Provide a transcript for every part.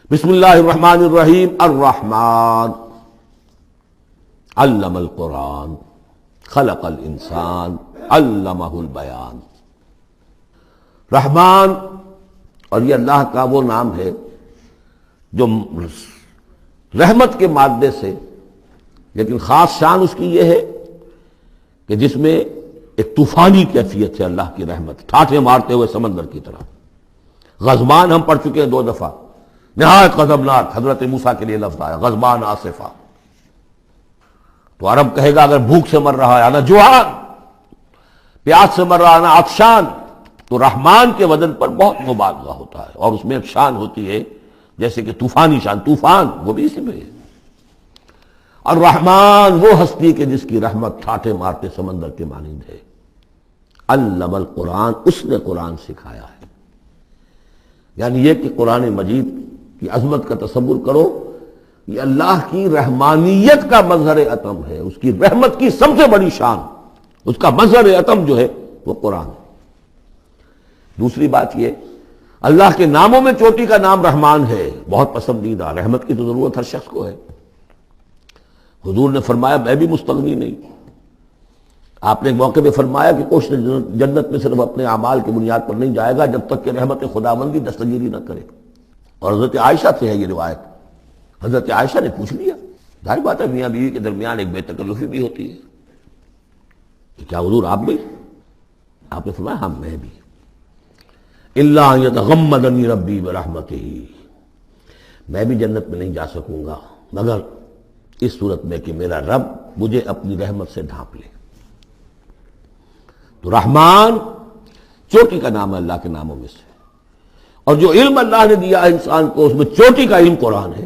بسم اللہ الرحمن الرحیم الرحمن علم القرآن خلق الانسان علمہ البیان۔ رحمان، اور یہ اللہ کا وہ نام ہے جو رحمت کے مادے سے، لیکن خاص شان اس کی یہ ہے کہ جس میں ایک طوفانی کیفیت ہے اللہ کی رحمت، ٹھاٹھے مارتے ہوئے سمندر کی طرح۔ غضبان ہم پڑھ چکے ہیں 2 دفعہ، نہایت غضبناک، حضرت موسیٰ کے لیے لفظ آیا غضبان آصفہ۔ تو عرب کہے گا اگر بھوک سے مر رہا ہے انا جوعان، پیاس سے مر رہا ہے انا عطشان، تو رحمان کے وزن پر بہت مبالغہ ہوتا ہے، اور اس میں ایک شان ہوتی ہے جیسے کہ طوفانی شان، طوفان وہ بھی اسی میں ہے۔ اور رحمان وہ ہستی کہ جس کی رحمت ٹھاٹھے مارتے سمندر کے مانند ہے۔ علم القرآن، اس نے قرآن سکھایا ہے۔ یعنی یہ کہ قرآن مجید کی عظمت کا تصور کرو، یہ اللہ کی رحمانیت کا مظہر عتم ہے، اس کی رحمت کی سب سے بڑی شان، اس کا مظہر عتم جو ہے وہ قرآن ہے۔ دوسری بات یہ، اللہ کے ناموں میں چوٹی کا نام رحمان ہے، بہت پسندیدہ۔ رحمت کی تو ضرورت ہر شخص کو ہے۔ حضور نے فرمایا میں بھی مستغنی نہیں۔ آپ نے ایک موقع پہ فرمایا کہ کوشش جنت میں صرف اپنے اعمال کی بنیاد پر نہیں جائے گا جب تک کہ رحمت خداوندی دستگیری نہ کرے۔ اور حضرت عائشہ سے ہے یہ روایت۔ حضرت عائشہ نے پوچھ لیا، ظاہر بات ہے میاں بیوی کے درمیان ایک بے تکلفی بھی ہوتی ہے، کہ کیا حضور آپ بھی؟ آپ نے فرمایا ہاں میں بھی۔ الا ان یتغمدنی ربی برحمتہ، میں بھی جنت میں نہیں جا سکوں گا مگر اس صورت میں کہ میرا رب مجھے اپنی رحمت سے ڈھانپ لے۔ تو رحمان چوٹی کا نام ہے اللہ کے ناموں میں سے، اور جو علم اللہ نے دیا ہے انسان کو، اس میں چوٹی کا علم قرآن ہے۔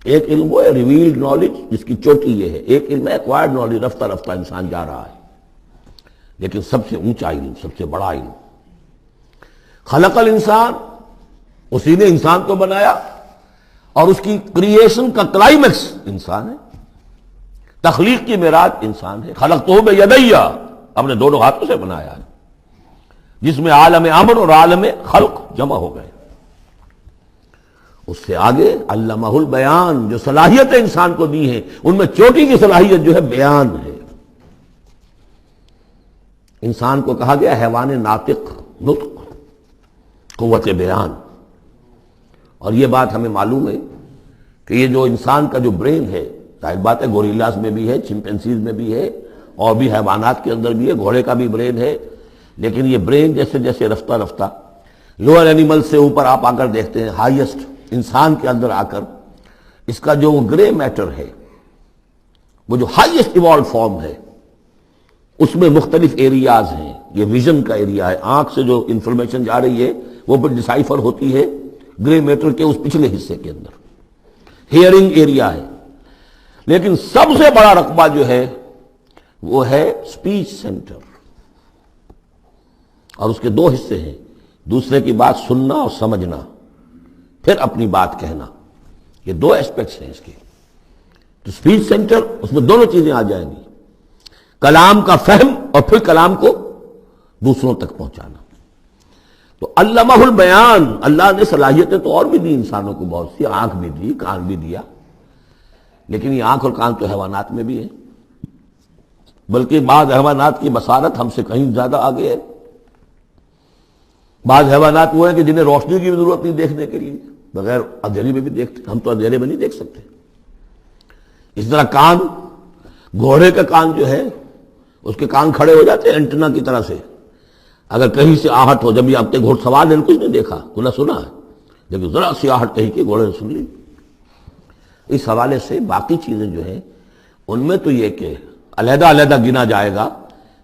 ایک علم وہ ہے ریویلڈ نالج جس کی چوٹی یہ ہے، ایک علم ہے ایکوائرڈ نالج، رفتہ رفتہ انسان جا رہا ہے، لیکن سب سے اونچا علم، سب سے بڑا علم خلق الانسان، اسی نے انسان کو بنایا، اور اس کی کریشن کا کلائمیکس انسان ہے، تخلیق کی معراج انسان ہے۔ خلقتہ بیدی، اپنے دونوں ہاتھوں سے بنایا ہے، جس میں عالم امر اور عالم خلق جمع ہو گئے۔ اس سے آگے علمہ البیان، جو صلاحیتیں انسان کو دی ہیں ان میں چوٹی کی صلاحیت جو ہے بیان ہے۔ انسان کو کہا گیا حیوان ناطق، نطق، قوت بیان۔ اور یہ بات ہمیں معلوم ہے کہ یہ جو انسان کا جو برین ہے، ظاہر بات ہے گوریلاز میں بھی ہے، چمپینزیز میں بھی ہے، اور بھی حیوانات کے اندر بھی ہے، گھوڑے کا بھی برین ہے، لیکن یہ برین جیسے جیسے رفتہ رفتہ لوئر اینیمل سے اوپر آپ آ کر دیکھتے ہیں، ہائیسٹ انسان کے اندر آ کر اس کا جو گرے میٹر ہے، وہ جو ہائیسٹ ایوالو فارم ہے، اس میں مختلف ایریاز ہیں۔ یہ ویژن کا ایریا ہے، آنکھ سے جو انفارمیشن جا رہی ہے وہ پھر ڈسائفر ہوتی ہے گرے میٹر کے اس پچھلے حصے کے اندر، ہیئرنگ ایریا ہے۔ لیکن سب سے بڑا رقبہ جو ہے وہ ہے سپیچ سینٹر، اور اس کے 2 حصے ہیں، دوسرے کی بات سننا اور سمجھنا، پھر اپنی بات کہنا۔ یہ 2 ایسپیکٹس ہیں اس کے۔ تو سپیچ سینٹر، اس میں دونوں چیزیں آ جائیں گی، کلام کا فہم اور پھر کلام کو دوسروں تک پہنچانا۔ تو علمہ البیان، اللہ نے صلاحیتیں تو اور بھی دی انسانوں کو بہت سی، آنکھ بھی دی، کان بھی دیا، لیکن یہ آنکھ اور کان تو حیوانات میں بھی ہے، بلکہ بعض حیوانات کی بصارت ہم سے کہیں زیادہ آگے ہے۔ بعض حیوانات وہ ہیں کہ جنہیں روشنی کی بھی ضرورت نہیں دیکھنے کے لیے، بغیر اندھیرے میں بھی دیکھتے، ہم تو اندھیرے میں نہیں دیکھ سکتے۔ اس طرح کان، گھوڑے کا کان جو ہے اس کے کان کھڑے ہو جاتے ہیں اینٹنا کی طرح سے، اگر کہیں سے آہٹ ہو، جب یہ آپ کے گھوڑ سوار نے کچھ نہیں دیکھا، نہ سنا ہے، جب ذرا سی آہٹ کہیں کی گھوڑے نے سن لی۔ اس حوالے سے باقی چیزیں جو ہیں ان میں تو یہ کہ علیحدہ علیحدہ گنا جائے گا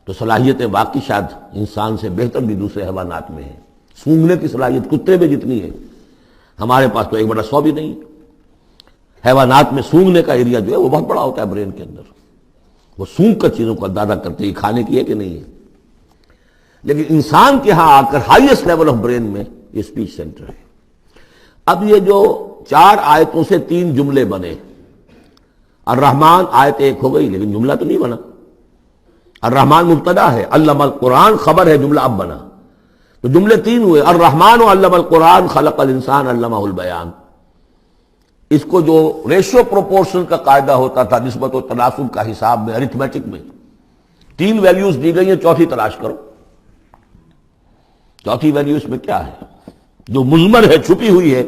تو صلاحیتیں باقی شاید انسان سے بہتر بھی دوسرے حیوانات میں ہیں۔ سونگھنے کی صلاحیت کتے میں جتنی ہے، ہمارے پاس تو 1/100 بھی نہیں۔ حیوانات میں سونگھنے کا ایریا جو ہے وہ بہت بڑا ہوتا ہے برین کے اندر، وہ سونگ کر چیزوں کو اندازہ کرتے ہیں کھانے کی ہے کہ نہیں ہے۔ لیکن انسان کے ہاں آ کر ہائیسٹ لیول آف برین میں یہ سپیچ سینٹر ہے۔ اب یہ جو 4 آیتوں سے 3 جملے بنے، الرحمن آیت 1 ہو گئی لیکن جملہ تو نہیں بنا۔ الرحمن مبتدا ہے، علم القرآن خبر ہے، جملہ اب بنا، تو جملے 3 ہوئے، الرحمن علم القرآن خلق الانسان علمہ البیان۔ اس کو جو ریشو پروپورشن کا قاعدہ ہوتا تھا نسبت و تناسب کا حساب میں ارتھمیٹک میں 3 ویلیوز دی گئی ہیں، چوتھی تلاش کرو۔ چوتھی ویلیو اس میں کیا ہے جو مضمر ہے، چھپی ہوئی ہے؟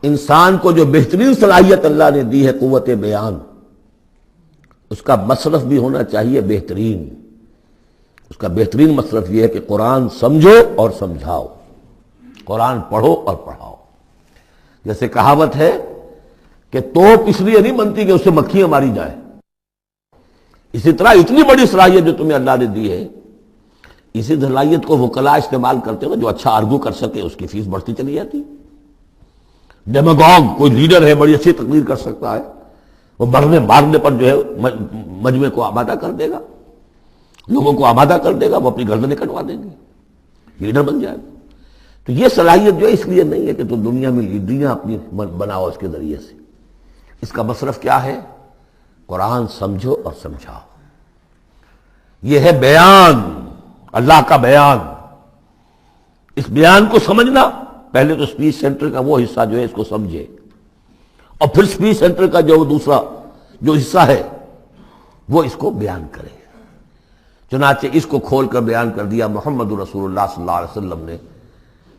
انسان کو جو بہترین صلاحیت اللہ نے دی ہے قوت بیان، اس کا مصرف بھی ہونا چاہیے بہترین۔ اس کا بہترین مصرف یہ ہے کہ قرآن سمجھو اور سمجھاؤ، قرآن پڑھو اور پڑھاؤ۔ جیسے کہاوت ہے کہ توپ اس لیے نہیں بنتی کہ اس سے مکھیاں ماری جائیں، اسی طرح اتنی بڑی صلاحیت جو تمہیں اللہ نے دی ہے، اسی صلاحیت کو وکلاء استعمال کرتے ہو، جو اچھا آرگو کر سکے اس کی فیس بڑھتی چلی جاتی۔ ڈیماگوگ کوئی لیڈر ہے، بڑی اچھی تقریر کر سکتا ہے، وہ مرنے مارنے پر جو ہے مجمع کو آمادہ کر دے گا، لوگوں کو آمادہ کر دے گا، وہ اپنی گردنیں کٹوا دیں گے، لیڈر بن جائے گا۔ تو یہ صلاحیت جو ہے اس لیے نہیں ہے کہ تم دنیا میں لیڈریاں اپنی بناؤ اس کے ذریعے سے۔ اس کا مصرف کیا ہے؟ قرآن سمجھو اور سمجھاؤ۔ یہ ہے بیان، اللہ کا بیان۔ اس بیان کو سمجھنا، پہلے تو اسپیچ سینٹر کا وہ حصہ جو ہے اس کو سمجھے، اور پھر اسپیچ سینٹر کا جو دوسرا جو حصہ ہے وہ اس کو بیان کرے۔ چنانچہ اس کو کھول کر بیان کر دیا محمد رسول اللہ صلی اللہ علیہ وسلم نے۔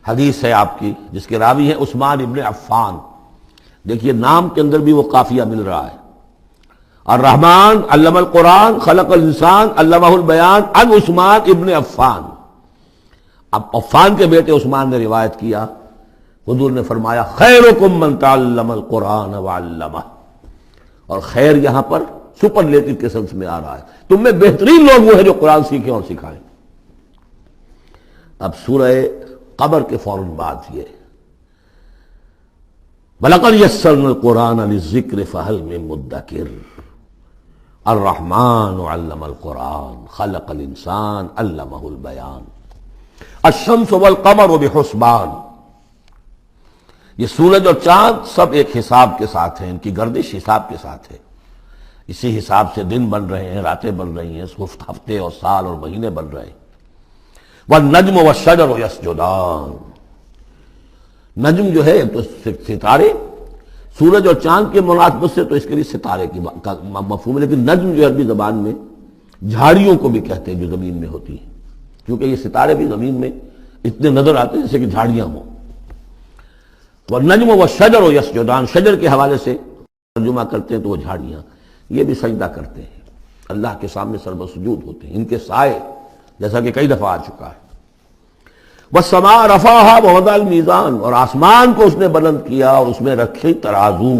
حدیث ہے آپ کی جس کے راوی ہیں عثمان ابن عفان۔ دیکھیے نام کے اندر بھی وہ قافیہ مل رہا ہے، الرحمن علم القرآن خلق الانسان علمہ البیان عن عثمان ابن عفان۔ اب عفان کے بیٹے عثمان نے روایت کیا، حضور نے فرمایا خیرکم من تعلم القرآن وعلمہ، اور خیر یہاں پر سپرلیٹو کے سنس میں آ رہا ہے، تم میں بہترین لوگ وہ ہیں جو قرآن سیکھیں اور سکھائیں۔ اب سورہ قمر کے فوراً بعد یہ وَلَقَدْ يَسَّرْنَا الْقُرْآنَ لِلذِّكْرِ فَهَلْ مِن مُدَّكِرٍ الرحمن علم القرآن خلق الانسان علمہ البیان الشمس والقمر بحسبان۔ یہ سورج اور چاند سب ایک حساب کے ساتھ ہیں، ان کی گردش حساب کے ساتھ ہے، اسی حساب سے دن بن رہے ہیں، راتیں بن رہی ہیں، ہفتے اور سال اور مہینے بن رہے ہیں۔ والنجم والشجر یسجدان، نجم جو ہے تو ستارے، سورج اور چاند کے مناسبت سے تو اس کے لیے ستارے کی مفہوم ہے، لیکن نجم جو عربی زبان میں جھاڑیوں کو بھی کہتے ہیں جو زمین میں ہوتی ہیں، کیونکہ یہ ستارے بھی زمین میں اتنے نظر آتے ہیں جیسے کہ جھاڑیاں ہوں۔ والنجم والشجر یسجدان، شجر کے حوالے سے ترجمہ کرتے ہیں تو وہ جھاڑیاں، یہ بھی سجدہ کرتے ہیں، اللہ کے سامنے سربسجود ہوتے ہیں، ان کے سائے جیسا کہ کئی دفعہ آ چکا ہے۔ والسماء رفعها ووضع الميزان، اور آسمان کو اس نے بلند کیا اور اس میں رکھے ترازو۔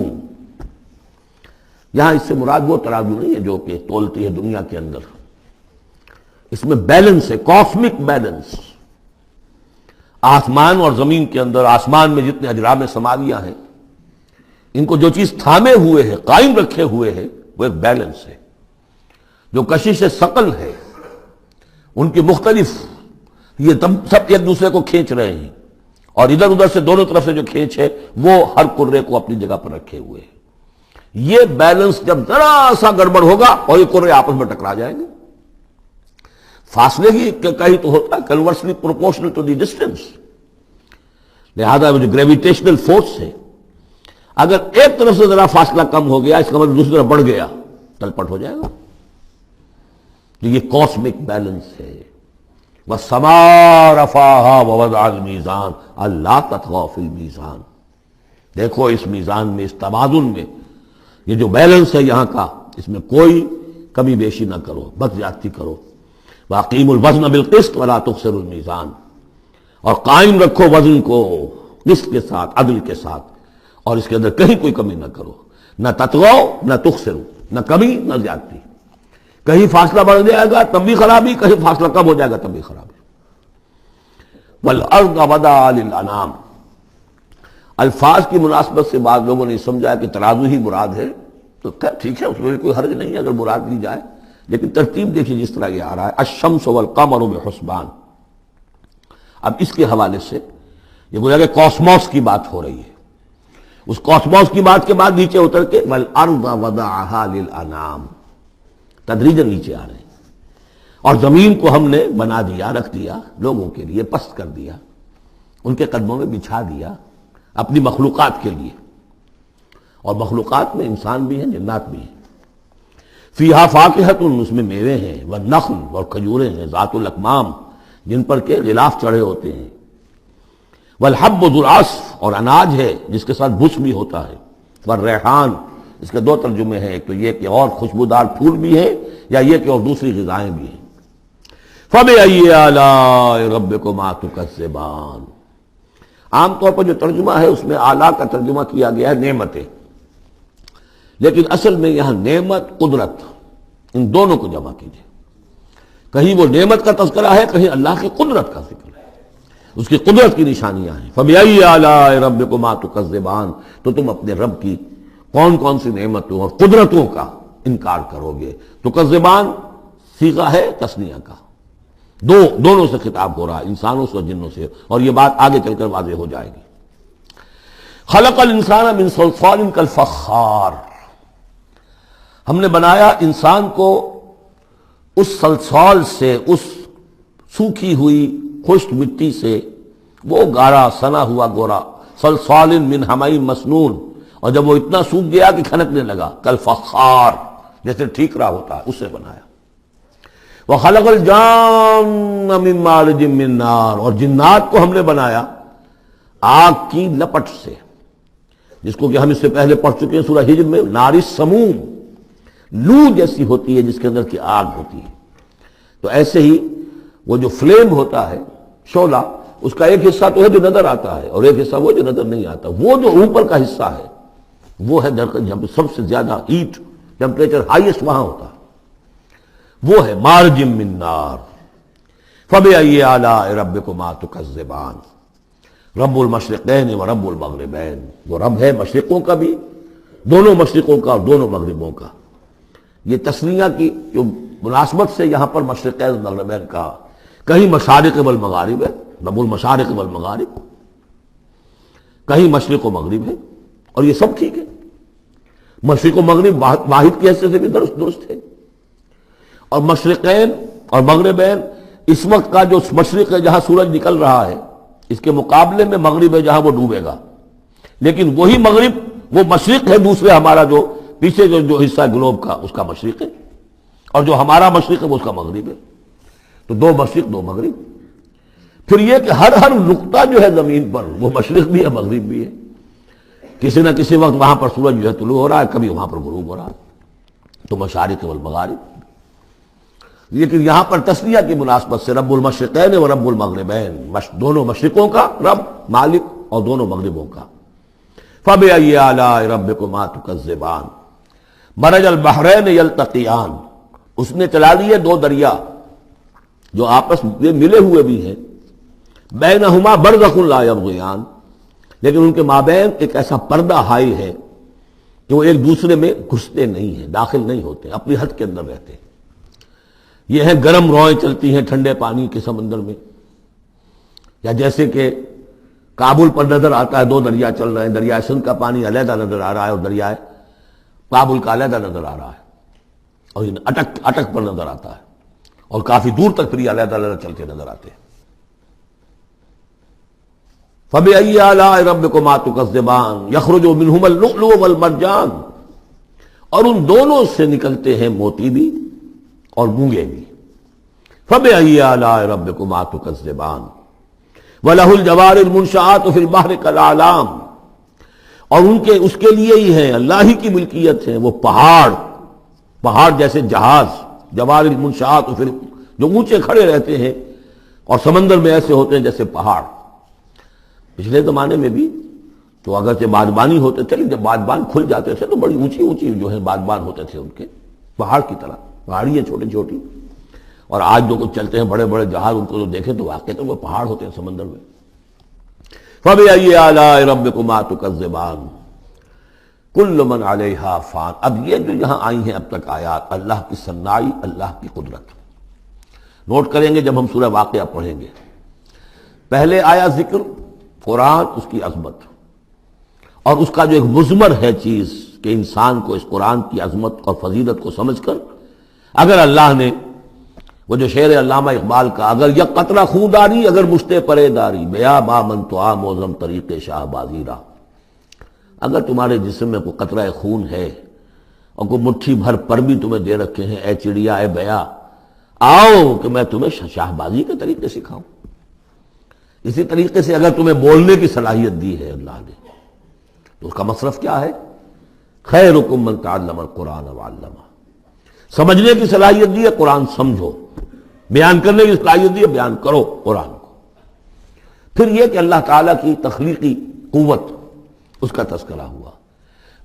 یہاں اس سے مراد وہ ترازو نہیں ہے جو کہ تولتی ہے دنیا کے اندر، اس میں بیلنس ہے، کاسمک بیلنس۔ آسمان اور زمین کے اندر، آسمان میں جتنے اجرام سماویہ ہیں، ان کو جو چیز تھامے ہوئے ہے، قائم رکھے ہوئے ہے، وہ ایک بیلنس ہے۔ جو کشش ثقل ہے، ان کی مختلف، یہ سب ایک دوسرے کو کھینچ رہے ہیں، اور ادھر ادھر سے دونوں طرف سے جو کھینچ ہے وہ ہر کرے کو اپنی جگہ پر رکھے ہوئے ہیں۔ یہ بیلنس جب ذرا سا گڑبڑ ہوگا اور یہ کرے آپس میں ٹکرا جائیں گے، فاصلے ہی کہیں تو ہوتا ہے conversely proportional to the distance, لہذا وہ جو گریویٹیشنل فورس ہے، اگر ایک طرف سے ذرا فاصلہ کم ہو گیا اس کا مطلب دوسری طرف بڑھ گیا، تلپٹ ہو جائے گا۔ تو یہ کاسمک بیلنس ہے۔ وَالسَّمَاءَ رَفَعَهَا وَوَضَعَ الْمِيزَانَ أَلَّا تَطْغَوْا فِي الْمِيزَانِ، دیکھو اس میزان میں، اس توازن میں، یہ جو بیلنس ہے یہاں کا، اس میں کوئی کمی بیشی نہ کرو، بد زیادتی کرو۔ وَأَقِيمُوا الْوَزْنَ بِالْقِسْطِ وَلَا تُخْسِرُوا الْمِيزَانَ، اور قائم رکھو وزن کو قسط کے ساتھ، عدل کے ساتھ، اور اس کے اندر کہیں کوئی کمی نہ کرو، نہ تطغوا نہ تخسروا، نہ کمی نہ زیادتی۔ کہیں فاصلہ بڑھ جائے گا تب بھی خرابی، کہیں فاصلہ کم ہو جائے گا تب بھی خرابی۔ وَالْأَرْضَ وَضَعَهَا لِلْأَنَامِ، الفاظ کی مناسبت سے بعض لوگوں نے سمجھا کہ ترازو ہی مراد ہے، تو ٹھیک ہے، اس میں کوئی حرج نہیں ہے اگر مراد لی جائے، لیکن ترتیب دیکھیے جس طرح یہ آ رہا ہے الشمس والقمر بحسبان۔ اب اس کے حوالے سے یہ گویا کہ کاسموس کی بات ہو رہی ہے، اس کاسموس کی بات کے بعد نیچے اتر کے وَالْأَرْضَ وَضَعَهَا لِلْأَنَامِ، تدریجاً نیچے آ رہے ہیں، اور زمین کو ہم نے بنا دیا، رکھ دیا لوگوں کے لیے، پست کر دیا، ان کے قدموں میں بچھا دیا اپنی مخلوقات کے لیے۔ اور مخلوقات میں انسان بھی ہیں، جنات بھی ہیں۔ فیہا فاکہۃ، اس میں میوے ہیں، والنخل، اور کھجوریں ہیں، ذات الاکمام، جن پر کے غلاف چڑھے ہوتے ہیں، والحب ذو العصف، اور اناج ہے جس کے ساتھ بھس بھی ہوتا ہے، والریحان، اس کے دو ترجمے ہیں، ایک تو یہ کہ اور خوشبودار پھول بھی ہیں، یا یہ کہ اور دوسری غذائیں بھی ہیں۔ فَبِأَيِّ آلَاءِ رَبِّكُمَا تُكَذِّبَانِ، عام طور پر جو ترجمہ ہے اس میں آلہ کا ترجمہ کیا گیا ہے نعمتیں، لیکن اصل میں یہاں نعمت، قدرت، ان دونوں کو جمع کیجیے۔ کہیں وہ نعمت کا تذکرہ ہے، کہیں اللہ کی قدرت کا ذکر ہے، اس کی قدرت کی نشانیاں ہیں۔ فَبِأَيِّ آلَاءِ رَبِّكُمَا تُكَذِّبَانِ، تو تم اپنے رب کی کون کون سی نعمتوں اور قدرتوں کا انکار کرو گے۔ تکذبان صیغہ ہے تثنیہ کا، دونوں سے خطاب ہو رہا ہے، انسانوں سے اور جنوں سے، اور یہ بات آگے چل کر واضح ہو جائے گی۔ خلق الانسان من صلصال کالفخار، ہم نے بنایا انسان کو اس صلصال سے، اس سوکھی ہوئی خشک مٹی سے، وہ گارا سنا ہوا گورا، صلصال من حمإ مسنون، اور جب وہ اتنا سوکھ گیا کہ کھنکنے لگا، کالفخار، جیسے ٹھیکرا ہوتا ہے، اس سے بنایا۔ وَخَلَقَ الْجَانَّ مِن مَّارِجٍ مِّن نَّارٍ، اور جنات کو ہم نے بنایا آگ کی لپٹ سے، جس کو کہ ہم اس سے پہلے پڑھ چکے ہیں سورہ ہجر میں، نار السموم، لو جیسی ہوتی ہے جس کے اندر کی آگ ہوتی ہے۔ تو ایسے ہی وہ جو فلیم ہوتا ہے، شعلہ، اس کا ایک حصہ تو ہے جو نظر آتا ہے، اور ایک حصہ وہ جو نظر نہیں آتا۔ وہ جو اوپر کا حصہ ہے وہ ہے جہاں پہ سب سے زیادہ ہیٹ، ٹیمپریچر ہائیسٹ وہاں ہوتا ہے، وہ ہے مارج من نار۔ فَبِأَيِّ آلَاءِ رَبِّكُمَا تُكَذِّبَانِ، رب المشرقین و رب المغربین، وہ رب ہے مشرقوں کا بھی، دونوں مشرقوں کا اور دونوں مغربوں کا۔ یہ تسنیہ کی جو مناسبت سے یہاں پر مشرقین و مغربین کہا، کہیں مشارق والمغارب ہے، رب المشارق والمغارب، کہیں مشرق و مغرب ہے، اور یہ سب ٹھیک ہے، مشرق و مغرب واحد کی حیثیت سے بھی درست ہے۔ اور مشرقین اور مغربین، اس وقت کا جو مشرق ہے جہاں سورج نکل رہا ہے، اس کے مقابلے میں مغرب ہے جہاں وہ ڈوبے گا، لیکن وہی مغرب وہ مشرق ہے دوسرے ہمارا جو پیچھے جو حصہ ہے گلوب کا، اس کا مشرق ہے، اور جو ہمارا مشرق ہے وہ اس کا مغرب ہے۔ تو دو مشرق دو مغرب۔ پھر یہ کہ ہر نقطہ جو ہے زمین پر وہ مشرق بھی ہے مغرب بھی ہے، کسی نہ کسی وقت وہاں پر سورج جو ہے طلوع ہو رہا ہے، کبھی وہاں پر غروب ہو رہا ہے، تو مشارق والمغارب۔ لیکن یہاں پر تسنیہ کی مناسبت سے رب المشرقین و رب المغربین، دونوں مشرقوں کا رب مالک اور دونوں مغربوں کا۔ فَبِأَيِّ آلَاءِ رَبِّكُمَا تُكَذِّبَانِ، مَرَجَ الْبَحْرَيْنِ يَلْتَقِيَانِ، اس نے چلا دیے دو دریا جو آپس میں ملے ہوئے بھی ہیں، بینہما برزخ لا یبغیان، لیکن ان کے مابین ایک ایسا پردہ حائل ہے کہ وہ ایک دوسرے میں گھستے نہیں ہیں، داخل نہیں ہوتے، اپنی حد کے اندر رہتے ہیں۔ یہ ہے گرم روئیں چلتی ہیں ٹھنڈے پانی کے سمندر میں، یا جیسے کہ کابل پر نظر آتا ہے دو دریا چل رہے ہیں، دریائے سندھ کا پانی علیحدہ نظر آ رہا ہے اور دریائے کابل کا علیحدہ نظر آ رہا ہے، اور یہ اٹک پر نظر آتا ہے، اور کافی دور تک پھر یہ علیحدہ علیحدہ چلتے نظر آتے ہیں۔ فَبِأَيِّ آلَاءِ رَبِّكُمَا تُكَذِّبَانِ يَخْرُجُ مِنْهُمَا اللُّؤْلُؤُ وَالْمَرْجَانُ، اور ان دونوں سے نکلتے ہیں موتی بھی اور مونگے بھی۔ فَبِأَيِّ آلَاءِ رَبِّكُمَا تُكَذِّبَانِ وَلَهُ الْجَوَارِ الْمُنشَآتُ فِي الْبَحْرِ كَالْأَعْلَامِ، اور اس کے لیے ہی ہیں، اللہ ہی کی ملکیت ہے وہ پہاڑ جیسے جہاز، جوار المنشآت، پھر جو اونچے کھڑے رہتے ہیں اور سمندر میں ایسے ہوتے ہیں جیسے پہاڑ۔ پچھلے زمانے میں بھی تو اگرچہ بادبانی ہوتے تھے، لیکن جب بادبان کھل جاتے تھے تو بڑی اونچی جو ہے بادبان ہوتے تھے ان کے، پہاڑ کی طرح، پہاڑی ہیں چھوٹی چھوٹی، اور آج جو کچھ چلتے ہیں بڑے بڑے جہاز، ان کو جو دیکھیں تو واقعی تو وہ پہاڑ ہوتے ہیں سمندر میں۔ فَبِأَيِّ آلَاءِ رَبِّكُمَا تُكَذِّبَانِ كُلُّ مَنْ عَلَيْهَا فَانٍ، اب یہ جو یہاں آئی ہیں اب تک آیات، اللہ کی صنائی، اللہ کی قدرت نوٹ کریں گے جب ہم سورہ واقعہ پڑھیں گے۔ پہلے آیا ذکر قرآن، اس کی عظمت، اور اس کا جو ایک مضمر ہے چیز کہ انسان کو اس قرآن کی عظمت اور فضیلت کو سمجھ کر، اگر اللہ نے وہ جو شعر علامہ اقبال کا، اگر یک قطرہ خون داری، اگر مشتے پرے داری، بیا با من تو آ موزم طریق شاہ بازی را، اگر تمہارے جسم میں کوئی قطرہ خون ہے اور کوئی مٹھی بھر پر بھی تمہیں دے رکھے ہیں، اے چڑیا اے بیا، آؤ کہ میں تمہیں شاہ بازی کے طریقے سکھاؤں۔ اسی طریقے سے اگر تمہیں بولنے کی صلاحیت دی ہے اللہ نے تو اس کا مصرف کیا ہے؟ خیرکم من تعلم القرآن وعلمہ۔ سمجھنے کی صلاحیت دی ہے، قرآن سمجھو۔ بیان کرنے کی صلاحیت دی ہے، بیان کرو قرآن کو۔ پھر یہ کہ اللہ تعالیٰ کی تخلیقی قوت، اس کا تذکرہ ہوا۔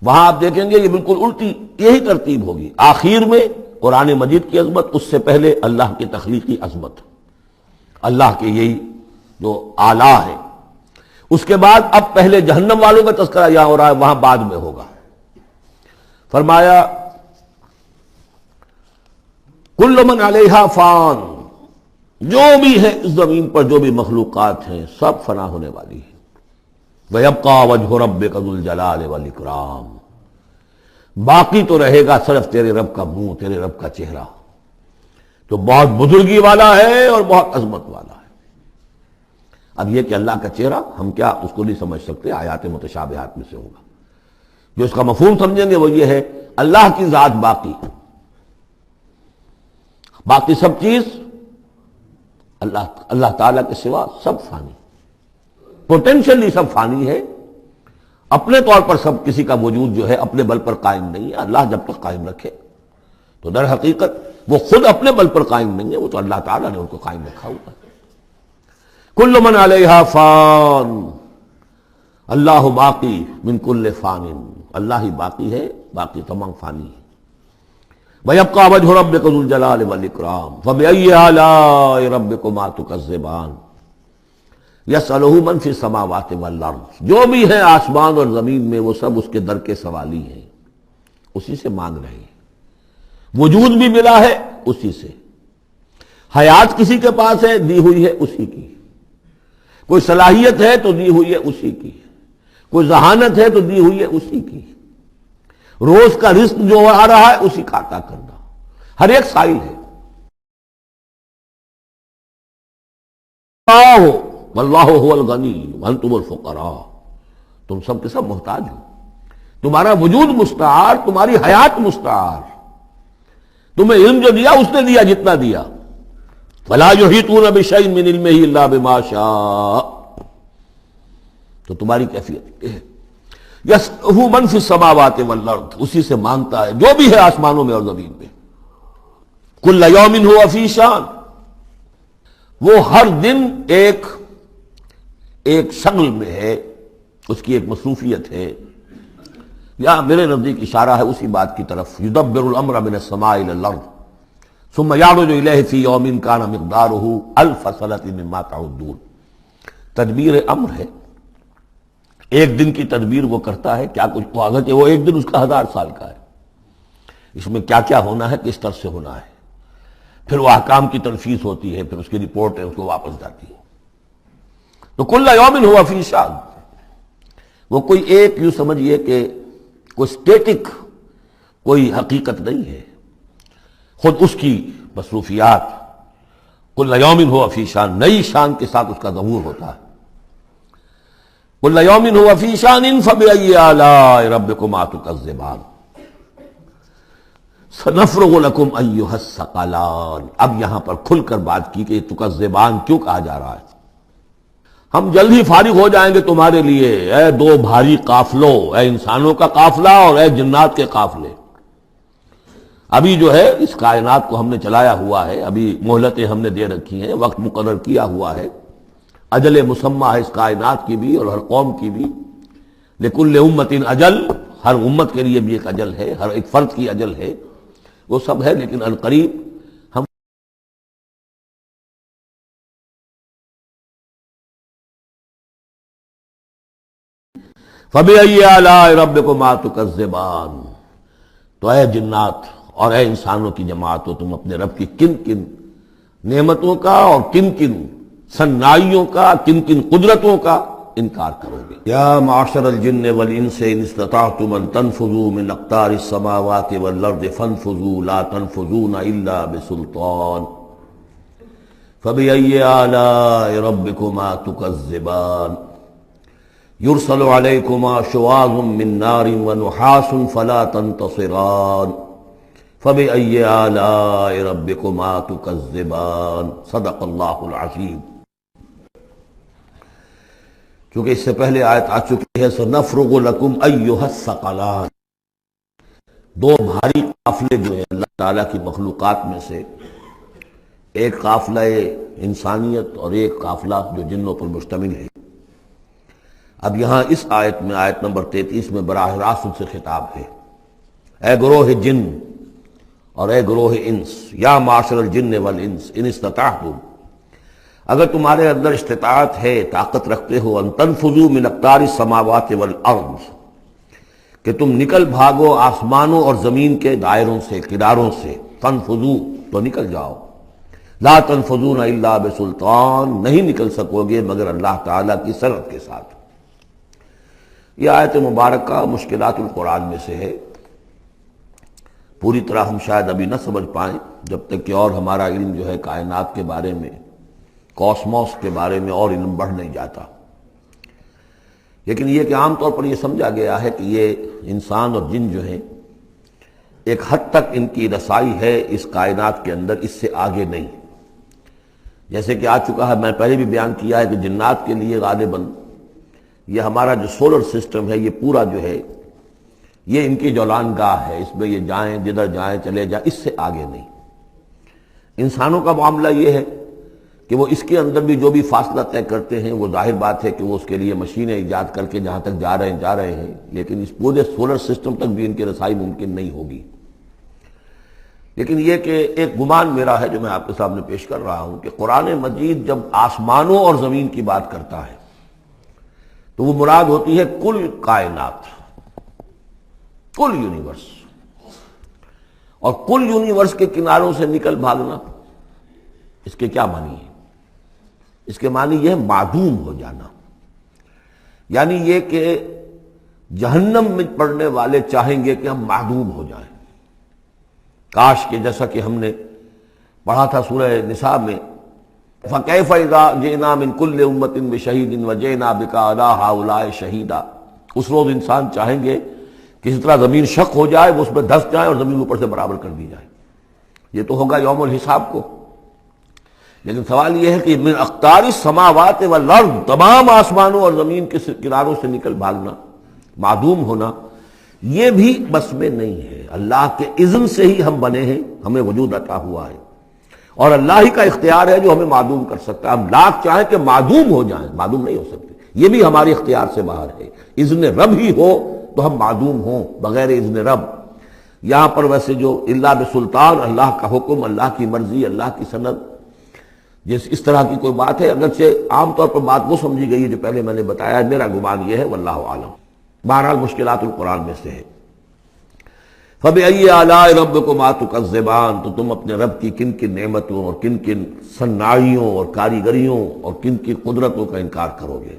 وہاں آپ دیکھیں گے یہ بالکل الٹی یہی ترتیب ہوگی، آخر میں قرآن مجید کی عظمت، اس سے پہلے اللہ کی تخلیقی عظمت، اللہ کے یہی جو آلہ ہے۔ اس کے بعد اب پہلے جہنم والوں کا تذکرہ یہاں ہو رہا ہے، وہاں بعد میں ہوگا۔ فرمایا کل من علیہا فان، جو بھی ہے اس زمین پر جو بھی مخلوقات ہیں سب فنا ہونے والی ہے۔ وَيَبْقَى وَجْهُ رَبِّكَ ذُو الْجَلَالِ وَالْإِكْرَامِ، باقی تو رہے گا صرف تیرے رب کا منہ، تیرے رب کا چہرہ، جو بہت بزرگی والا ہے اور بہت عظمت والا ہے۔ اب یہ کہ اللہ کا چہرہ ہم کیا اس کو نہیں سمجھ سکتے، آیات متشابہات میں سے ہوگا۔ جو اس کا مفہوم سمجھیں گے وہ یہ ہے اللہ کی ذات باقی، باقی سب چیز اللہ تعالیٰ کے سوا سب فانی، پوٹینشلی سب فانی ہے، اپنے طور پر سب، کسی کا وجود جو ہے اپنے بل پر قائم نہیں ہے۔ اللہ جب تک قائم رکھے تو در حقیقت وہ خود اپنے بل پر قائم نہیں ہے، وہ تو اللہ تعالیٰ نے ان کو قائم رکھا ہوا ہے۔ کل من علیہا فان، اللہ باقی من کل فان، اللہ ہی باقی ہے، باقی تمام فانی ہے۔ وَيَبْقَى وَجْهُ رَبِّكَ ذُو الْجَلَالِ وَالْإِكْرَامِ فَبِأَيِّ آلَاءِ رَبِّكُمَا تُكَذِّبَانِ يَسْأَلُهُ مَنْ فِي السَّمَاوَاتِ وَالْأَرْضِ، جو بھی ہے آسمان اور زمین میں وہ سب اس کے در کے سوالی ہیں، اسی سے مانگ رہے ہیں۔ وجود بھی ملا ہے اسی سے، حیات کسی کے پاس ہے دی ہوئی ہے اسی کی، کوئی صلاحیت ہے تو دی ہوئی ہے اسی کی، کوئی ذہانت ہے تو دی ہوئی ہے اسی کی، روز کا رزق جو آ رہا ہے اسی کا عطا کرنا، ہر ایک سائل ہے۔ واللہ هو الغنی وانتم الفقراء، تم سب کے سب محتاج ہو، تمہارا وجود مستعار، تمہاری حیات مستعار، تمہیں علم جو دیا اس نے دیا جتنا دیا۔ فلا یحیطون بشیء من علمہ الا بما شاء، تو تمہاری کیفیت یہ ہے۔ یسألہ من فی السماوات والارض، اسی سے مانگتا ہے جو بھی ہے آسمانوں میں اور زمین میں۔ کل یوم ہوا فی شان، وہ ہر دن ایک شغل میں ہے، اس کی ایک مصروفیت ہے۔ یا میرے نزدیک اشارہ ہے اسی بات کی طرف، یدبر الامر من السماء الى الارض ثم یعرج الیہ فی یوم کان مقدارہ الف سنۃ مما تعدون۔ تدبیر امر ہے، ایک دن کی تدبیر وہ کرتا ہے، کیا کچھ اگرچہ وہ ایک دن اس کا 1000 سال کا ہے، اس میں کیا کیا ہونا ہے، کس طرح سے ہونا ہے، پھر وہ احکام کی تنفیذ ہوتی ہے، پھر اس کی رپورٹ ہے، اس کو واپس جاتی ہے۔ تو کل یوم ہوا فی شان، وہ کوئی ایک یوں سمجھیے کہ کوئی اسٹیٹک کوئی حقیقت نہیں ہے، خود اس کی مصروفیات، کل یوم ہوا فی شان، نئی شان کے ساتھ اس کا ظہور ہوتا ہے۔ کل یوم ہوا فی شان فبأی آلاء ربکما تکذبان سنفرغ لکم ایھا الثقلان۔ اب یہاں پر کھل کر بات کی کہ یہ تکذبان کیوں کہا جا رہا ہے۔ ہم جلد ہی فارغ ہو جائیں گے تمہارے لیے، اے دو بھاری قافلوں، اے انسانوں کا قافلہ اور اے جنات کے قافلے۔ ابھی جو ہے اس کائنات کو ہم نے چلایا ہوا ہے، ابھی مہلتیں ہم نے دے رکھی ہیں، وقت مقرر کیا ہوا ہے، اجل مسمى ہے اس کائنات کی بھی اور ہر قوم کی بھی۔ لکل امت اجل، ہر امت کے لیے بھی ایک اجل ہے، ہر ایک فرد کی اجل ہے، وہ سب ہے، لیکن عنقریب ہم فَبِأَيِّ آلَاءِ رَبِّكُمَا تُكَذِّبَانِ، تو اے جنات اور اے انسانوں کی جماعت ہو، تم اپنے رب کی کن کن نعمتوں کا اور کن کن صنائیوں کا، کن کن قدرتوں کا انکار کرو گے۔ یا معشر الجن والانس ان استطعتم ان تنفذوا من اقطار السماوات والارض فانفذوا لا تنفذون الا بسلطان فبأي آلاء ربكما تكذبان یرسل علیکما شواظ من نار ونحاس فلا تنتصران فبأي آلاء ربكما تكذبان صدق اللہ العظیم۔ چونکہ اس سے پہلے آیت آ چکی ہے سنفرغ لکم ایھا الثقلان، دو بھاری قافلے جو ہیں اللہ تعالیٰ کی مخلوقات میں سے، ایک قافلہ انسانیت اور ایک قافلہ جو جنوں پر مشتمل ہے۔ اب یہاں اس آیت میں آیت نمبر 33 میں براہ راست ان سے خطاب ہے، اے گروہ جن اور اے گروہ انس، یا معاشر الجن والانس ان استطعتم، اگر تمہارے اندر استطاعت ہے، طاقت رکھتے ہو، ان تنفذوا من اقطار السماوات والارض، کہ تم نکل بھاگو آسمانوں اور زمین کے دائروں سے، کناروں سے، تنفذوا تو نکل جاؤ، لا تنفذون الا بسلطان، نہیں نکل سکو گے مگر اللہ تعالیٰ کی سند کے ساتھ۔ یہ آیت مبارکہ مشکلات القرآن میں سے ہے، پوری طرح ہم شاید ابھی نہ سمجھ پائیں جب تک کہ اور ہمارا علم جو ہے کائنات کے بارے میں، کاسموس کے بارے میں اور علم بڑھ نہیں جاتا۔ لیکن یہ کہ عام طور پر یہ سمجھا گیا ہے کہ یہ انسان اور جن جو ہیں ایک حد تک ان کی رسائی ہے اس کائنات کے اندر، اس سے آگے نہیں۔ جیسے کہ آ چکا ہے، میں پہلے بھی بیان کیا ہے کہ جنات کے لیے غالباً یہ ہمارا جو سولر سسٹم ہے، یہ پورا جو ہے یہ ان کی جولان گاہ ہے، اس میں یہ جائیں جدھر جائیں چلے جائیں، اس سے آگے نہیں۔ انسانوں کا معاملہ یہ ہے کہ وہ اس کے اندر بھی جو بھی فاصلہ طے کرتے ہیں، وہ ظاہر بات ہے کہ وہ اس کے لیے مشینیں ایجاد کر کے جہاں تک جا رہے ہیں، لیکن اس پورے سولر سسٹم تک بھی ان کی رسائی ممکن نہیں ہوگی۔ لیکن یہ کہ ایک گمان میرا ہے جو میں آپ کے سامنے پیش کر رہا ہوں کہ قرآن مجید جب آسمانوں اور زمین کی بات کرتا ہے تو وہ مراد ہوتی ہے کل کائنات، کل یونیورس، اور کل یونیورس کے کناروں سے نکل بھاگنا، اس کے کیا معنی ہے؟ اس کے معنی یہ ہے معدوم ہو جانا، یعنی یہ کہ جہنم میں پڑنے والے چاہیں گے کہ ہم معدوم ہو جائیں۔ کاش کہ جیسا کہ ہم نے پڑھا تھا سورہ نساء میں، فَكَيْفَ إِذَا جِئْنَا مِن كُلِّ أُمَّةٍ بِشَهِيدٍ وَجِئْنَا بِكَ عَلَىٰ هَٰؤُلَاءِ شَهِيدًا۔ اس روز انسان چاہیں گے کہ اس طرح زمین شق ہو جائے، وہ اس میں دھس جائے اور زمین اوپر سے برابر کر دی جائے۔ یہ تو ہوگا یوم الحساب کو۔ لیکن سوال یہ ہے کہ من اقطار السماوات والارض، تمام آسمانوں اور زمین کے کناروں سے نکل بھاگنا، معدوم ہونا، یہ بھی بس میں نہیں ہے۔ اللہ کے اذن سے ہی ہم بنے ہیں، ہمیں وجود عطا ہوا ہے، اور اللہ ہی کا اختیار ہے جو ہمیں معدوم کر سکتا ہے۔ ہم لاکھ چاہیں کہ معدوم ہو جائیں، معدوم نہیں ہو سکتے، یہ بھی ہمارے اختیار سے باہر ہے۔ اذن رب ہی ہو تو ہم معدوم ہوں بغیر اذن رب۔ یہاں پر ویسے جو الا بسلطان، اللہ کا حکم، اللہ کی مرضی، اللہ کی سند، اس طرح کی کوئی بات ہے، اگرچہ عام طور پر بات وہ سمجھی گئی ہے جو پہلے میں نے بتایا، میرا گمان یہ ہے واللہ اعلم۔ بہرحال مشکلات القرآن میں سے ہے۔ فَبِأَيِّ آلَاءِ رَبِّكُمَا تُكَذِّبَانِ، تو تم اپنے رب کی کن کن نعمتوں اور کن کن صناعیوں اور کاریگریوں اور کن کی قدرتوں کا انکار کرو گے۔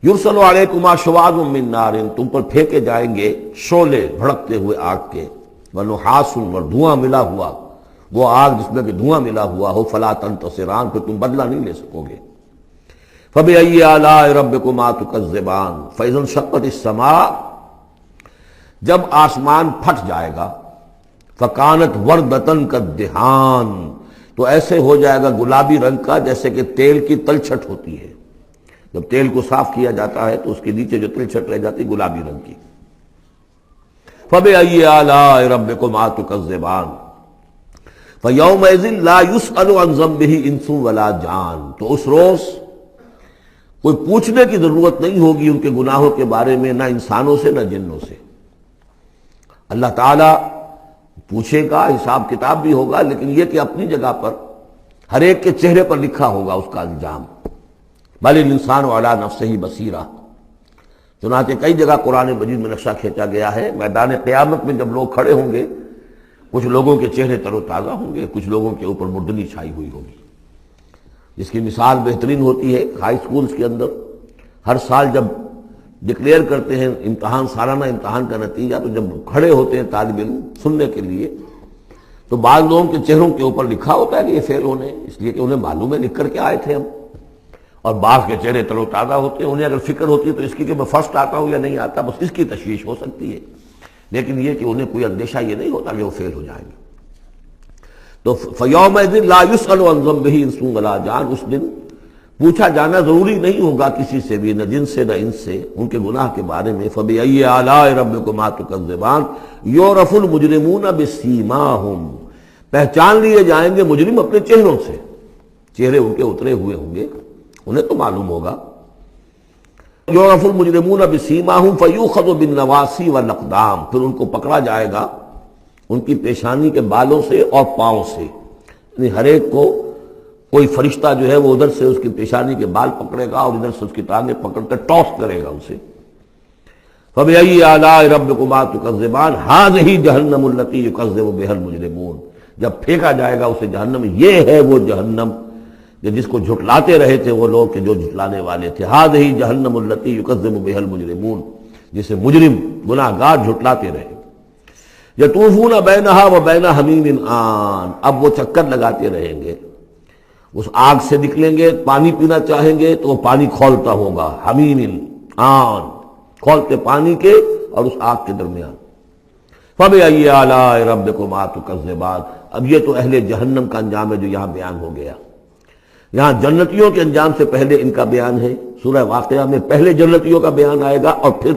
یرسل علیکما شواظ من نار، تم پر پھینکے جائیں گے شعلے بھڑکتے ہوئے آگ کے، ونحاس، اور دھواں ملا ہوا، وہ آگ جس میں کہ دھواں ملا ہوا ہو، فلا تنتصران، پھر تم بدلہ نہیں لے سکو گے۔ فَبِأَيِّ آلَاءِ رَبِّكُمَا تُكَذِّبَانِ فَإِذَا انشَقَّتِ السَّمَاءُ، جب آسمان پھٹ جائے گا، فَكَانَتْ وَرْدَةً كَالدِّهَانِ، تو ایسے ہو جائے گا گلابی رنگ کا جیسے کہ تیل کی تلچھٹ ہوتی ہے۔ جب تیل کو صاف کیا جاتا ہے تو اس کے نیچے جو تلچھٹ رہ جاتی گلابی رنگ کی۔ فَبِأَيِّ آلَاءِ رَبِّكُمَا تُكَذِّبَانِ فَيَوْمَئِذٍ لَا يُسْأَلُ عَنْ ذَنبِهِ إِنسٌ وَلَا جَانٌ، تو اس روز کوئی پوچھنے کی ضرورت نہیں ہوگی ان کے گناہوں کے بارے میں، نہ انسانوں سے نہ جنوں سے۔ اللہ تعالیٰ پوچھے گا، حساب کتاب بھی ہوگا، لیکن یہ کہ اپنی جگہ پر ہر ایک کے چہرے پر لکھا ہوگا اس کا انجام۔ بل الانسان علی نفسہ بصیرہ، چنانچہ کئی جگہ قرآن مجید میں نقشہ کھینچا گیا ہے، میدان قیامت میں جب لوگ کھڑے ہوں گے، کچھ لوگوں کے چہرے تر و تازہ ہوں گے، کچھ لوگوں کے اوپر مردنی چھائی ہوئی ہوگی۔ جس کی مثال بہترین ہوتی ہے ہائی سکولز کے اندر، ہر سال جب ڈکلیئر کرتے ہیں امتحان، سالانہ امتحان کا نتیجہ، تو جب کھڑے ہوتے ہیں طالب علم سننے کے لیے، تو بعض لوگوں کے چہروں کے اوپر لکھا ہوتا ہے کہ یہ فیل ہونے، اس لیے کہ انہیں معلوم ہے لکھ کر کے آئے تھے ہم، اور بعض کے چہرے تر و تازہ ہوتے ہیں، انہیں اگر فکر ہوتی ہے تو اس کی کہ میں فرسٹ آتا ہوں یا نہیں آتا، بس اس کی تشویش ہو سکتی ہے، لیکن یہ کہ انہیں کوئی اندیشہ یہ نہیں ہوتا کہ وہ فیل ہو جائیں گے۔ تو فَيَوْمَئِذٍ لَا يُسْأَلُ عَنْ ذَنبِهِ انس ولا جان، اس دن پوچھا جانا ضروری نہیں ہوگا کسی سے بھی، نہ جن سے نہ ان سے، ان کے گناہ کے بارے میں۔ فَبِأَيِّ آلَاءِ رَبِّكُمَا تُكَذِّبَانِ يُعْرَفُ الْمُجْرِمُونَ بِسِيمَاهُمْ، پہچان لیے جائیں گے مجرم اپنے چہروں سے، چہرے ان کے اترے ہوئے ہوں گے، انہیں تو معلوم ہوگا۔ یعرف المجرمون بسیماہم فیؤخذ بالنواصی والاقدام، پھر ان کو پکڑا جائے گا ان کی پیشانی کے بالوں سے اور پاؤں سے، یعنی ہر ایک کو کوئی فرشتہ جو ہے وہ ادھر سے اس کی پیشانی کے بال پکڑے گا اور ادھر سے اس کی ٹانگیں پکڑ کر ٹاس کرے گا اسے۔ فَبِأَيِّ آلَاءِ رَبِّكُمَا تُكَذِّبَانِ هَٰذِهِ جَهَنَّمُ الَّتِي يُكَذِّبُ بِهَا الْمُجْرِمُونَ، جب پھینکا جائے گا اسے جہنم، یہ ہے وہ جہنم کہ جس کو جھٹلاتے رہے تھے وہ لوگ کہ جو جھٹلانے والے تھے۔ هَٰذِهِ جَهَنَّمُ الَّتِي يُكَذِّبُ بِهَا الْمُجْرِمُونَ، جسے مجرم گناہگار جھٹلاتے رہے۔ یطوفون بینہا و بین حمیم آن، اب وہ چکر لگاتے رہیں گے، اس آگ سے نکلیں گے، پانی پینا چاہیں گے تو وہ پانی کھولتا ہوگا، حمیم آن، کھولتے پانی کے اور اس آگ کے درمیان۔ فَبِأَيِّ آلَاءِ رَبِّكُمَا تُكَذِّبَانِ، اب یہ تو اہل جہنم کا انجام ہے جو یہاں بیان ہو گیا۔ یہاں جنتیوں کے انجام سے پہلے ان کا بیان ہے، سورہ واقعہ میں پہلے جنتیوں کا بیان آئے گا اور پھر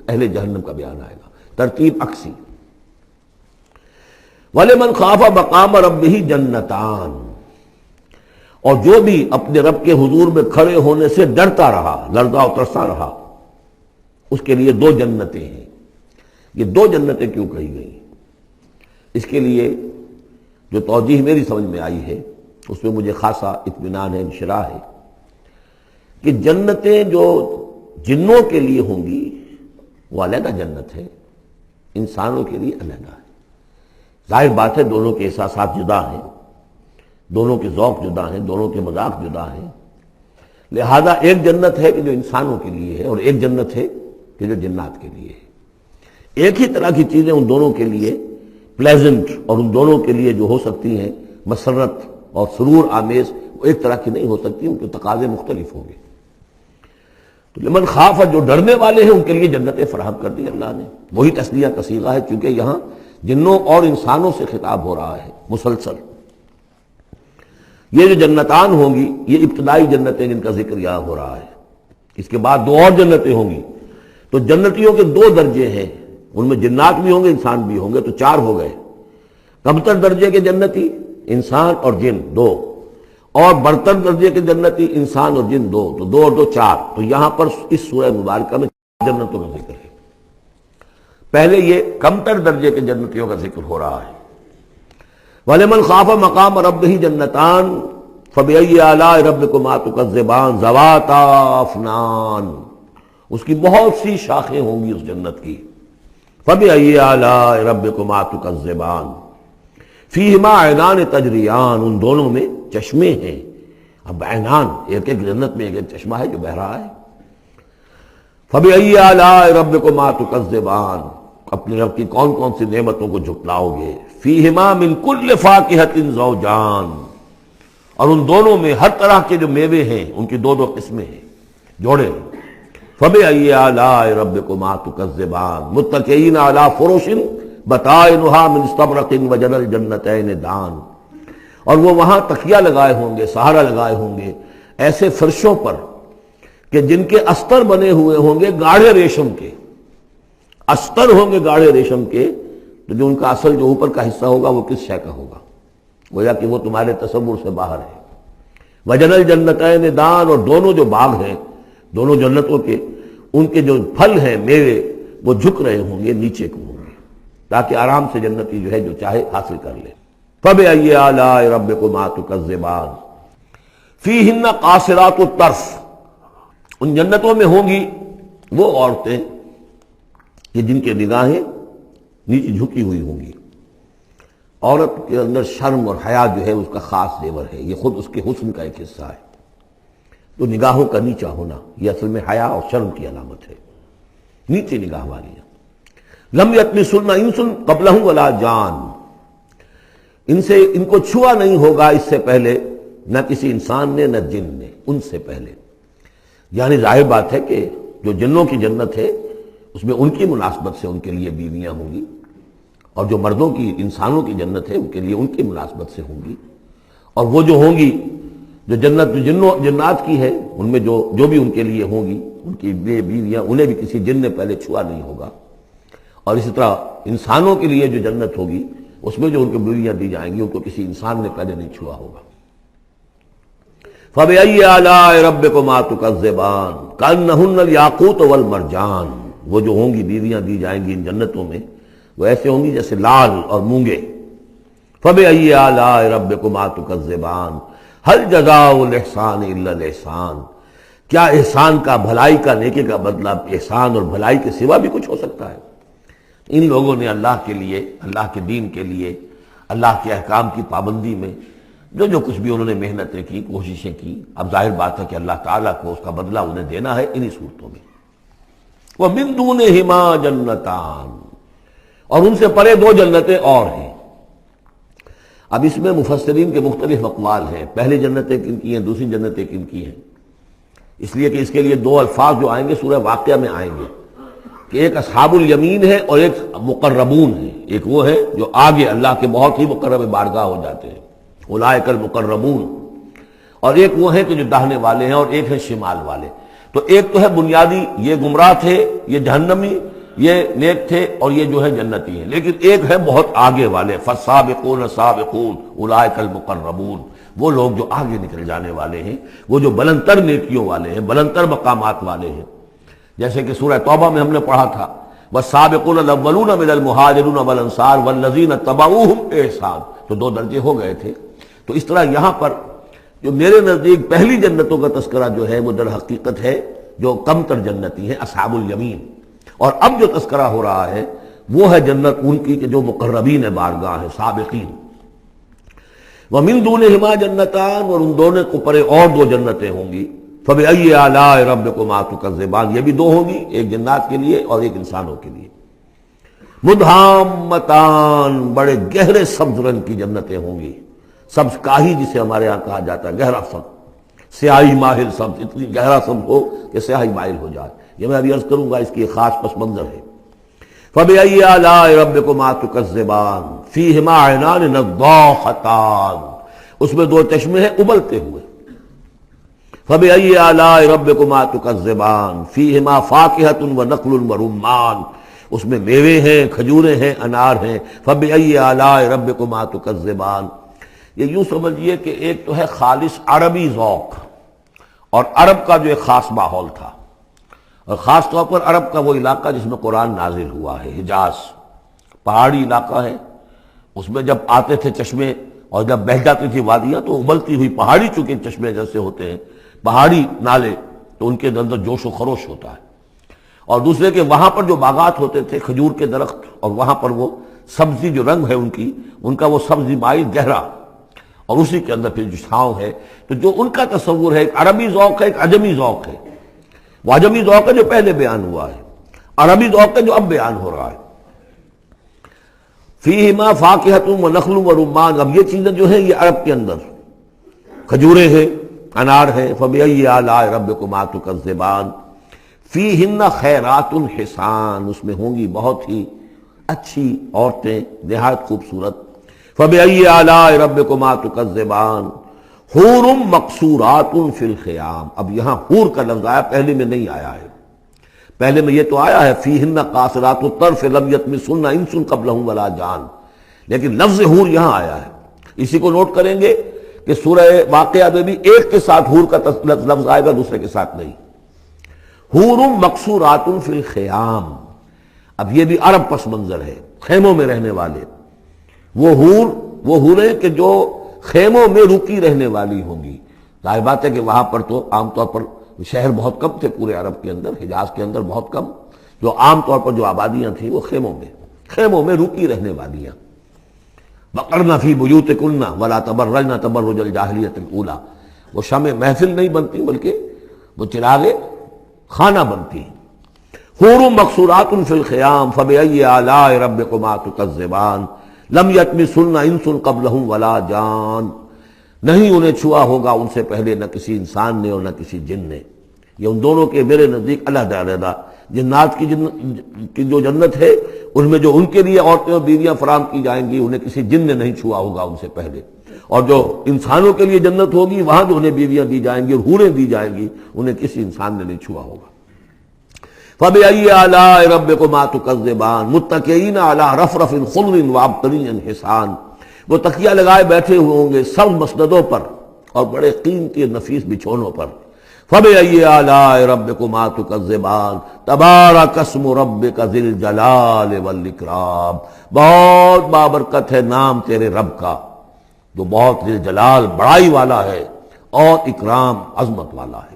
اہل جہنم کا بیان آئے گا، ترتیب عکسی۔ وَلِمَنْ خَافَ مَقَامَ رَبِّهِ جَنَّتَانِ، اور جو بھی اپنے رب کے حضور میں کھڑے ہونے سے ڈرتا رہا، لرزا اور ترسا رہا، اس کے لیے دو جنتیں ہیں۔ یہ دو جنتیں کیوں کہی گئی؟ اس کے لیے جو توجیہ میری سمجھ میں آئی ہے اس میں مجھے خاصا اطمینان ہے، انشراح ہے کہ جنتیں جو جنوں کے لیے ہوں گی وہ علیحدہ جنت ہے، انسانوں کے لیے علیحدہ ہے۔ ظاہر بات ہے دونوں کے احساسات جدا ہیں، دونوں کے ذوق جدا ہیں، دونوں کے مذاق جدا ہیں، لہذا ایک جنت ہے کہ جو انسانوں کے لیے ہے اور ایک جنت ہے کہ جو جنات کے لیے ہے۔ ایک ہی طرح کی چیزیں ان دونوں کے لیے پلیزنٹ اور ان دونوں کے لیے جو ہو سکتی ہیں مسرت اور سرور آمیز، وہ ایک طرح کی نہیں ہو سکتی، ان کے تقاضے مختلف ہوں گے۔ تو لمن خاف، جو ڈرنے والے ہیں ان کے لیے جنتیں فراہم کر دی اللہ نے، وہی تسلیہ کا صیغہ ہے چونکہ یہاں جنوں اور انسانوں سے خطاب ہو رہا ہے مسلسل۔ یہ جو جنتان ہوں گی یہ ابتدائی جنتیں جن کا ذکر یہاں ہو رہا ہے، اس کے بعد دو اور جنتیں ہوں گی، تو جنتیوں کے دو درجے ہیں، ان میں جنات بھی ہوں گے انسان بھی ہوں گے، تو چار ہو گئے۔ کمتر درجے کے جنتی انسان اور جن دو، اور برتر درجے کے جنتی انسان اور جن دو، تو دو اور دو چار۔ تو یہاں پر اس سورہ مبارکہ میں جنتوں کا ذکر ہے۔ پہلے یہ کمتر درجے کے جنتیوں کا ذکر ہو رہا ہے۔ وَلِمَنْ خَافَ مَقَامَ رَبِّهِ جَنَّتَانِ فَبِأَيِّ آلَاءِ رَبِّكُمَا تُكَذِّبَانِ ذَوَاتَا أَفْنَانٍ، اس کی بہت سی شاخیں ہوں گی اس جنت کی۔ فَبِأَيِّ آلَاءِ رَبِّكُمَا تُكَذِّبَانِ فِيهِمَا عَيْنَانِ تَجْرِيَانِ، ان دونوں میں چشمے ہیں۔ اب عینان، ایک ایک جنت میں ایک ایک چشمہ ہے جو بہہ رہا ہے۔ فَبِأَيِّ آلَاءِ رَبِّكُمَا تُكَذِّبَانِ، اپنے رب کی کون کون سی نعمتوں کو جھٹلاؤ گے۔ فِيهِمَا مِن كُلِّ فَاكِهَةٍ زَوْجَانِ، اور ان دونوں میں ہر طرح کے جو میوے ہیں ان کی دو دو قسمیں ہیں، جوڑے۔ فَبِأَيِّ آلَاءِ رَبِّكُمَا تُكَذِّبَانِ مُتَّكِئِينَ عَلَىٰ فُرُشٍ بَطَائِنُهَا مِن اسْتَبْرَقٍ وَجَنَى الْجَنَّتَيْنِ دَانٍ، اور وہ وہاں تکیہ لگائے ہوں گے، سہارا لگائے ہوں گے ایسے فرشوں پر کہ جن کے استر بنے ہوئے ہوں گے گاڑھے ریشم کے، استر ہوں گے گاڑھے ریشم کے، تو جو ان کا اصل جو اوپر کا حصہ ہوگا وہ کس شے کا ہوگا، گویا کہ وہ تمہارے تصور سے باہر ہے۔ وَجَنَى الْجَنَّتَيْنِ دَانٍ، اور دونوں جو باغ ہیں دونوں جنتوں کے، ان کے جو پھل ہیں میوے وہ جھک رہے ہوں گے، نیچے کو ہوں گے، تاکہ آرام سے جنتی جو ہے جو چاہے حاصل کر لے۔ فَبِأَيِّ آلَاءِ رَبِّكُمَا تُكَذِّبَانِ فِيهِنَّ قَاصِرَاتُ الطَّرْفِ، ان جنتوں میں ہوں گی وہ عورتیں کہ جن کے نگاہیں نیچے جھکی ہوئی ہوں گی۔ عورت کے اندر شرم اور حیا جو ہے اس کا خاص زیور ہے، یہ خود اس کے حسن کا ایک حصہ ہے۔ تو نگاہوں کا نیچا ہونا یہ اصل میں حیا اور شرم کی علامت ہے، نیچے نگاہ والی۔ لم یطمثن انس قبلہم ولا جان، ان کو چھوا نہیں ہوگا اس سے پہلے نہ کسی انسان نے نہ جن نے، ان سے پہلے۔ یعنی ظاہر بات ہے کہ جو جنوں کی جنت ہے اس میں ان کی مناسبت سے ان کے لیے بیویاں ہوں گی، اور جو مردوں کی انسانوں کی جنت ہے ان کے لیے ان کی مناسبت سے ہوں گی، اور وہ جو ہوں گی جو جنت جو جنات کی ہے ان میں جو بھی ان کے لیے ہوں گی ان کی بیویاں انہیں بھی کسی جن نے پہلے چھوا نہیں ہوگا، اور اسی طرح انسانوں کے لیے جو جنت ہوگی اس میں جو ان کو بیویاں دی جائیں گی ان کو کسی انسان نے پہلے نہیں چھوا ہوگا۔ فَبِأَيِّ آلَاءِ رَبِّكُمَا تُكَذِّبَانِ كَأَنَّهُنَّ الْيَاقُوتُ وَالْمَرْجَانُ، وہ جو ہوں گی بیویاں دی جائیں گی ان جنتوں میں وہ ایسے ہوں گی جیسے لال اور مونگے۔ فَبِأَيِّ آلَاءِ رَبِّكُمَا تُكَذِّبَانِ هَلْ جَزَاءُ الْإِحْسَانِ إِلَّا الْإِحْسَانُ، کیا احسان کا، بھلائی کا، نیکی کا بدلہ احسان اور بھلائی کے سوا بھی کچھ ہو سکتا ہے؟ ان لوگوں نے اللہ کے لیے، اللہ کے دین کے لیے، اللہ کے احکام کی پابندی میں جو کچھ بھی انہوں نے محنتیں کی، کوششیں کی، اب ظاہر بات ہے کہ اللہ تعالیٰ کو اس کا بدلہ انہیں دینا ہے انہی صورتوں میں۔ وَمِن دُونِهِمَا جَنَّتَانِ، اور ان سے پرے دو جنتیں اور ہیں۔ اب اس میں مفسرین کے مختلف اقوال ہیں، پہلی جنتیں کن کی ہیں، دوسری جنتیں کن کی ہیں، اس لیے کہ اس کے لیے دو الفاظ جو آئیں گے سورہ واقعہ میں آئیں گے کہ ایک اصحاب الیمین ہے اور ایک مقربون ہے، ایک وہ ہے جو آگے اللہ کے بہت ہی مقرب بارگاہ ہو جاتے ہیں، اولئک المقربون، اور ایک وہ ہے کہ جو داہنے والے ہیں اور ایک ہے شمال والے۔ تو ایک تو ہے بنیادی، یہ گمراہ تھے، یہ جہنمی، یہ نیک تھے، اور یہ جو ہے جنتی ہیں، لیکن ایک ہے بہت آگے والے، فالسابقون السابقون اولئک المقربون، وہ لوگ جو آگے نکل جانے والے ہیں، وہ جو بلند تر نیکیوں والے ہیں، بلند تر مقامات والے ہیں، جیسے کہ سورہ توبہ میں ہم نے پڑھا تھا والسابقون الاولون من المہاجرین والانصار والذین اتبعوہم بإحسان، تو دو درجے ہو گئے تھے۔ تو اس طرح یہاں پر جو میرے نزدیک پہلی جنتوں کا تذکرہ جو ہے وہ در حقیقت ہے جو کم تر جنتی ہیں، اصحاب الیمین، اور اب جو تذکرہ ہو رہا ہے وہ ہے جنت ان کی کہ جو مقربین بارگاہ ہیں، سابقین۔ وَمِن دُونِهِمَا جَنَّتَانِ، اور ان دونوں کو پرے اور دو جنتیں ہوں گی۔ فَبِأَيِّ آلَاءِ رَبِّكُمَا تُكَذِّبَانِ، یہ بھی دو ہوں گی، ایک جنات کے لیے اور ایک انسانوں کے لیے۔ مُدْحَامَّتَانِ، بڑے گہرے سبز رنگ کی جنتیں ہوں گی، سبز کاہی جسے ہمارے ہاں کہا جاتا ہے، گہرا سبز، سیاہی مائل سبز، اتنی گہرا سبز ہو کہ سیاہی مائل ہو جائے، یہ میں ابھی عرض کروں گا، اس کی ایک خاص پس منظر ہے۔ فَبِأَيِّ آلَاءِ رَبِّكُمَا تُكَذِّبَانِ فِيهِمَا عَيْنَانِ نَضَّاخَتَانِ، اس میں دو چشمے ہیں ابلتے ہوئے۔ فَبِأَيِّ آلَاءِ رَبِّكُمَا تُكَذِّبَانِ فِيهِمَا فَاكِهَةٌ وَنَخْلٌ وَرُمَّانٌ، اس میں میوے ہیں، کھجوریں ہیں، انار ہیں۔ فَبِأَيِّ آلَاءِ رَبِّكُمَا تُكَذِّبَانِ، یہ یوں سمجھیے کہ ایک تو ہے خالص عربی ذوق اور عرب کا جو ایک خاص ماحول تھا، اور خاص طور پر عرب کا وہ علاقہ جس میں قرآن نازل ہوا ہے، حجاز، پہاڑی علاقہ ہے، اس میں جب آتے تھے چشمے اور جب بہہ جاتی تھی وادیاں تو ابلتی ہوئی پہاڑی، چونکہ چشمے جیسے ہوتے ہیں پہاڑی نالے، تو ان کے اندر جوش و خروش ہوتا ہے، اور دوسرے کہ وہاں پر جو باغات ہوتے تھے کھجور کے درخت، اور وہاں پر وہ سبزی جو رنگ ہے ان کا وہ سبزی مائل گہرا، اور اسی کے اندر پھر جو چھاؤں ہے، تو جو ان کا تصور ہے ایک عربی ذوق ہے، ایک عجمی ذوق ہے، وہ عجمی ذوق ہے جو پہلے بیان ہوا ہے، عربی ذوق ہے جو اب بیان ہو رہا ہے۔ فیہما فاکہۃ ونخل ورمان، اب یہ چیزیں جو ہیں یہ عرب کے اندر کھجوریں ہیں، انار ہیں۔ فبأی آلاء ربکما تکذبان فیہن خیرات حسان، اس میں ہوں گی بہت ہی اچھی عورتیں، نہایت خوبصورت۔ فبأی آلاء ربکما تکذبان حور مقصورات فی الخیام، اب یہاں حور کا لفظ آیا، پہلے میں نہیں آیا ہے، پہلے میں یہ تو آیا ہے فیہن قاصرات الطرف لم یطمثن انس قبلہم ولا جان، لیکن لفظ حور یہاں آیا ہے۔ اسی کو نوٹ کریں گے کہ سورہ واقعہ میں بھی ایک کے ساتھ حور کا لفظ آئے گا، دوسرے کے ساتھ نہیں۔ حور مقصورات فی الخیام، اب یہ بھی عرب پس منظر ہے، خیموں میں رہنے والے، وہ حوریں کہ جو خیموں میں رکی رہنے والی ہوں گی۔ ظاہر بات ہے کہ وہاں پر تو عام طور پر شہر بہت کم تھے، پورے عرب کے اندر، حجاز کے اندر بہت کم، جو عام طور پر جو آبادیاں تھیں وہ خیموں میں رکی رہنے والیاں۔ وَقَرْنَ فِي بُيُوتِكُنَّ وَلَا تَبَرَّجْنَ تَبَرُّجَ الْجَاهِلِيَّةِ الْأُولَىٰ، وہ شمع محفل نہیں بنتی بلکہ وہ چراغ خانہ بنتی ہیں۔ حور مقصورات فی الخیام فبأی آلاء ربکما تکذبان لم یطمثن انس قبلہم ولا جان، نہیں انہیں چھوا ہوگا ان سے پہلے نہ کسی انسان نے اور نہ کسی جن نے۔ یہ ان دونوں کے میرے نزدیک علیحدہ علیحدہ، جنات کی جو جنت ہے اس میں جو ان کے لیے عورتیں اور بیویاں فراہم کی جائیں گی انہیں کسی جن نے نہیں چھوا ہوگا ان سے پہلے، اور جو انسانوں کے لیے جنت ہوگی وہاں جو انہیں بیویاں دی جائیں گی اور حوریں دی جائیں گی انہیں کسی انسان نے نہیں چھوا ہوگا۔ فَبِأَيِّ آلَاءِ رَبِّكُمَا تُكَذِّبَانِ مُتَّكِئِينَ عَلَىٰ رَفْرَفٍ خُضْرٍ وَأَبْقَرِيٍّ حِسَانٍ، وہ تکیہ لگائے بیٹھے ہوئے ہوں گے سب مسندوں پر اور بڑے قیمتی نفیس بچھونوں پر۔ فَبِأَيِّ آلَاءِ رَبِّكُمَا تُكَذِّبَانِ تَبَارَكَ اسْمُ رَبِّكَ ذِي الْجَلَالِ وَالْإِكْرَامِ، بہت بابرکت ہے نام تیرے رب کا جو بہت ذی الجلال بڑائی والا ہے اور اکرام عظمت والا ہے۔